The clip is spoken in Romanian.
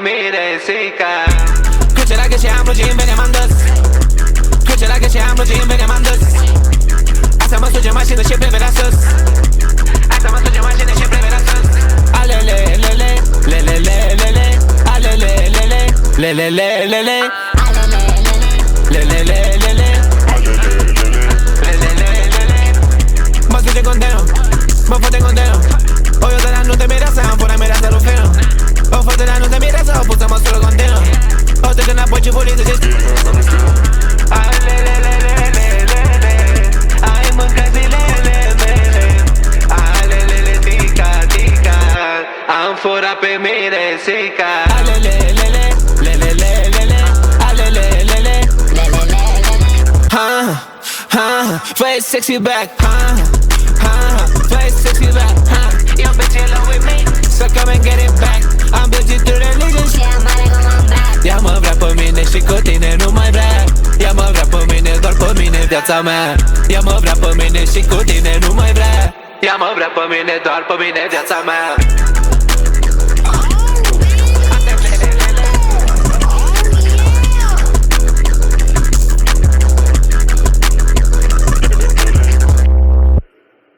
mine sica. Cruce la găsi, am rugit, bine m-am dus. Cruce la găsi, am rugit, bine m-am dus. Asta mă suge mașină și privirea sus. Asta mă suge mașină și privirea sus. Alele, lele, lele, lele, alele, lele, lele, lele, lele, lele, mă suge condeno, mă fote condeno. O yo de la nu te miras, am pura miras al ufeno. O fote la nu te miras, o puta măsură condeno. O te gâna poci furită și Ai mâncat zilele mele. Alelele, tica, tica. Am furat pe mine sica. alele, lele, lele, lele, alele, lele, play sexy back, play sexy back, Your bitch in love with me. so come and get it back. I'm busy through the religion. Ea mă vrea pe mine și cu tine nu mai vrea. Ea mă vrea pe mine, doar pe mine viața mea. Ea mă vrea pe mine și cu tine nu mai vrea. Ea mă vrea pe mine, doar pe mine viața mea.